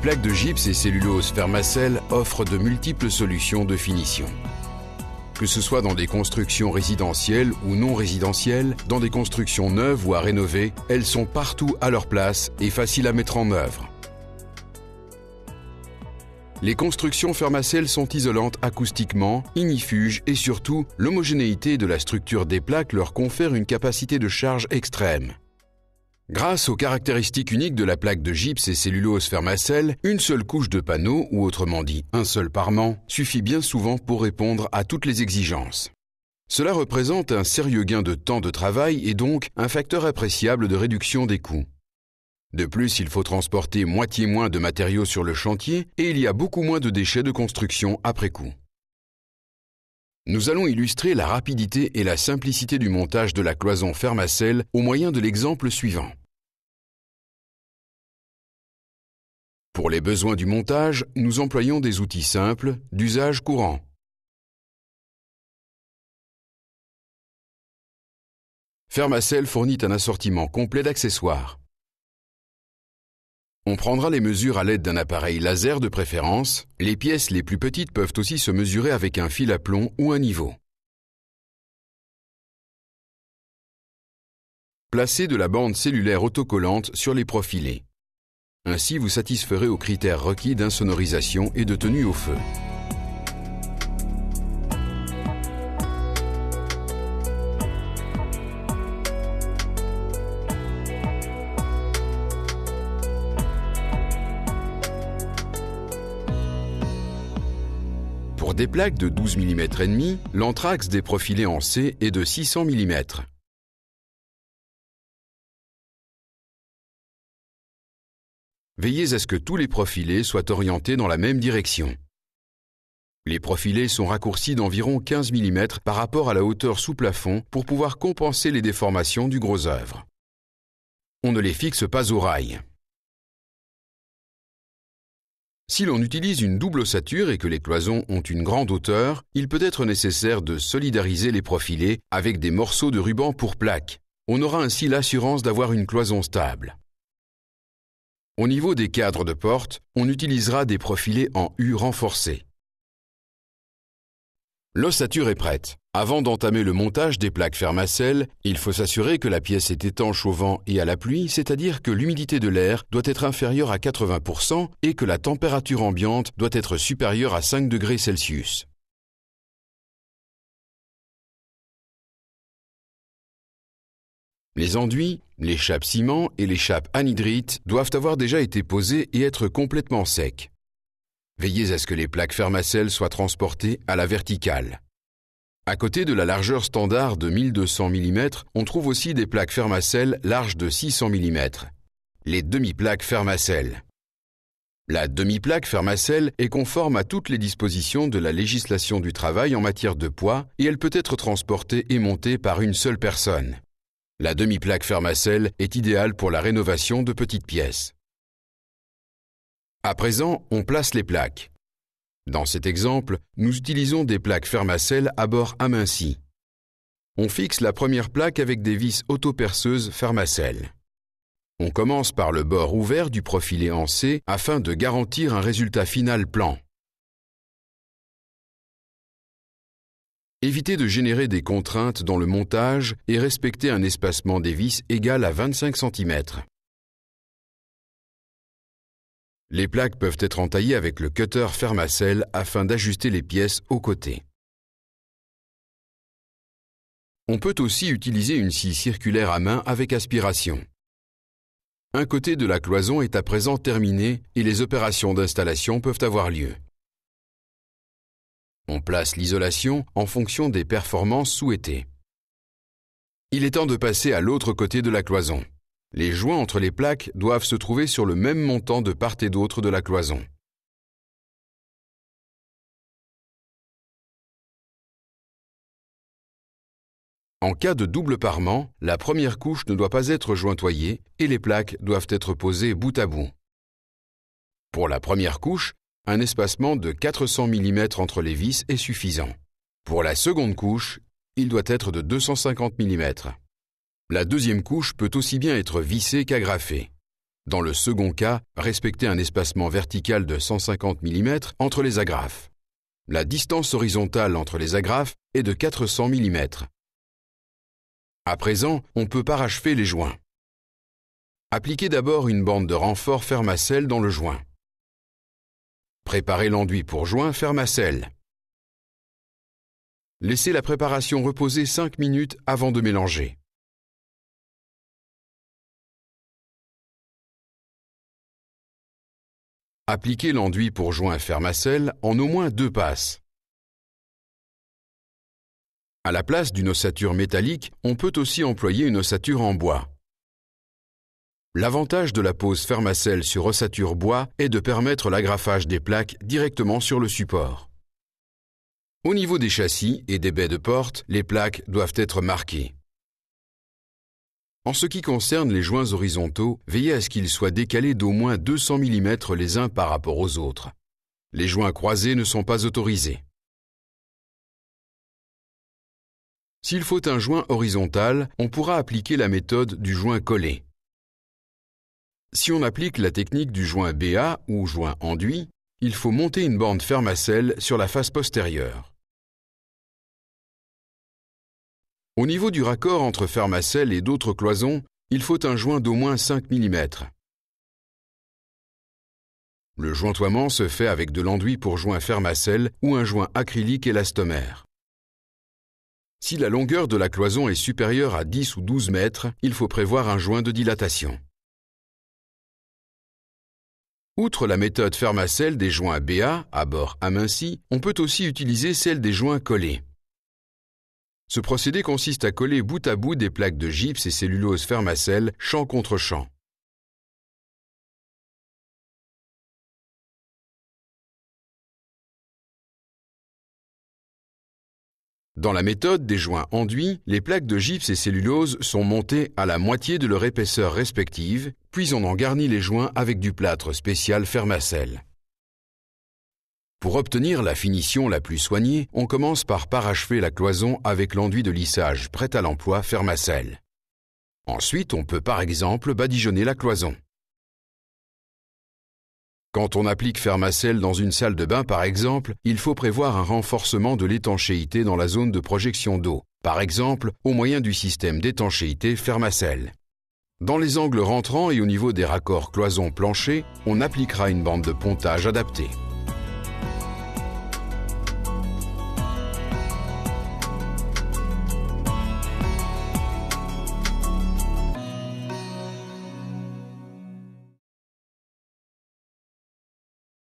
plaques de gypse et cellulose Fermacell offrent de multiples solutions de finition. Que ce soit dans des constructions résidentielles ou non résidentielles, dans des constructions neuves ou à rénover, elles sont partout à leur place et faciles à mettre en œuvre. Les constructions Fermacell sont isolantes acoustiquement, ignifuges et surtout, l'homogénéité de la structure des plaques leur confère une capacité de charge extrême. Grâce aux caractéristiques uniques de la plaque de gypse et cellulose Fermacell, une seule couche de panneau, ou autrement dit un seul parement, suffit bien souvent pour répondre à toutes les exigences. Cela représente un sérieux gain de temps de travail et donc un facteur appréciable de réduction des coûts. De plus, il faut transporter moitié moins de matériaux sur le chantier et il y a beaucoup moins de déchets de construction après coup. Nous allons illustrer la rapidité et la simplicité du montage de la cloison Fermacell au moyen de l'exemple suivant. Pour les besoins du montage, nous employons des outils simples, d'usage courant. Fermacell fournit un assortiment complet d'accessoires. On prendra les mesures à l'aide d'un appareil laser de préférence. Les pièces les plus petites peuvent aussi se mesurer avec un fil à plomb ou un niveau. Placez de la bande cellulaire autocollante sur les profilés. Ainsi, vous satisferez aux critères requis d'insonorisation et de tenue au feu. Pour des plaques de 12 mm et demi, l'anthrax des profilés en C est de 600 mm. Veillez à ce que tous les profilés soient orientés dans la même direction. Les profilés sont raccourcis d'environ 15 mm par rapport à la hauteur sous plafond pour pouvoir compenser les déformations du gros œuvre. On ne les fixe pas au rail. Si l'on utilise une double ossature et que les cloisons ont une grande hauteur, il peut être nécessaire de solidariser les profilés avec des morceaux de ruban pour plaque. On aura ainsi l'assurance d'avoir une cloison stable. Au niveau des cadres de porte, on utilisera des profilés en U renforcés. L'ossature est prête. Avant d'entamer le montage des plaques Fermacell, il faut s'assurer que la pièce est étanche au vent et à la pluie, c'est-à-dire que l'humidité de l'air doit être inférieure à 80% et que la température ambiante doit être supérieure à 5 degrés Celsius. Les enduits, les chapes ciment et les chapes anhydrite doivent avoir déjà été posés et être complètement secs. Veillez à ce que les plaques Fermacell soient transportées à la verticale. À côté de la largeur standard de 1200 mm, on trouve aussi des plaques Fermacell larges de 600 mm. Les demi-plaques Fermacell. La demi-plaque Fermacell est conforme à toutes les dispositions de la législation du travail en matière de poids et elle peut être transportée et montée par une seule personne. La demi-plaque Fermacell est idéale pour la rénovation de petites pièces. À présent, on place les plaques. Dans cet exemple, nous utilisons des plaques Fermacell à bord aminci. On fixe la première plaque avec des vis autoperceuses Fermacell. On commence par le bord ouvert du profilé en C afin de garantir un résultat final plan. Évitez de générer des contraintes dans le montage et respectez un espacement des vis égal à 25 cm. Les plaques peuvent être entaillées avec le cutter Fermacell afin d'ajuster les pièces aux côtés. On peut aussi utiliser une scie circulaire à main avec aspiration. Un côté de la cloison est à présent terminé et les opérations d'installation peuvent avoir lieu. On place l'isolation en fonction des performances souhaitées. Il est temps de passer à l'autre côté de la cloison. Les joints entre les plaques doivent se trouver sur le même montant de part et d'autre de la cloison. En cas de double parement, la première couche ne doit pas être jointoyée et les plaques doivent être posées bout à bout. Pour la première couche, un espacement de 400 mm entre les vis est suffisant. Pour la seconde couche, il doit être de 250 mm. La deuxième couche peut aussi bien être vissée qu'agrafée. Dans le second cas, respectez un espacement vertical de 150 mm entre les agrafes. La distance horizontale entre les agrafes est de 400 mm. À présent, on peut parachever les joints. Appliquez d'abord une bande de renfort Fermacell dans le joint. Préparez l'enduit pour joint Fermacell. Laissez la préparation reposer 5 minutes avant de mélanger. Appliquez l'enduit pour joint Fermacell en au moins 2 passes. À la place d'une ossature métallique, on peut aussi employer une ossature en bois. L'avantage de la pose Fermacell sur ossature bois est de permettre l'agrafage des plaques directement sur le support. Au niveau des châssis et des baies de porte, les plaques doivent être marquées. En ce qui concerne les joints horizontaux, veillez à ce qu'ils soient décalés d'au moins 200 mm les uns par rapport aux autres. Les joints croisés ne sont pas autorisés. S'il faut un joint horizontal, on pourra appliquer la méthode du joint collé. Si on applique la technique du joint BA ou joint enduit, il faut monter une bande Fermacell sur la face postérieure. Au niveau du raccord entre Fermacell et d'autres cloisons, il faut un joint d'au moins 5 mm. Le jointoiement se fait avec de l'enduit pour joint Fermacell ou un joint acrylique élastomère. Si la longueur de la cloison est supérieure à 10 ou 12 mètres, il faut prévoir un joint de dilatation. Outre la méthode Fermacell des joints BA, à bord aminci, on peut aussi utiliser celle des joints collés. Ce procédé consiste à coller bout à bout des plaques de gypse et cellulose Fermacell champ contre champ. Dans la méthode des joints enduits, les plaques de gypse et cellulose sont montées à la moitié de leur épaisseur respective, puis on en garnit les joints avec du plâtre spécial Fermacell. Pour obtenir la finition la plus soignée, on commence par parachever la cloison avec l'enduit de lissage prêt à l'emploi Fermacell. Ensuite, on peut par exemple badigeonner la cloison. Quand on applique Fermacell dans une salle de bain par exemple, il faut prévoir un renforcement de l'étanchéité dans la zone de projection d'eau, par exemple au moyen du système d'étanchéité Fermacell. Dans les angles rentrants et au niveau des raccords cloison-plancher, on appliquera une bande de pontage adaptée.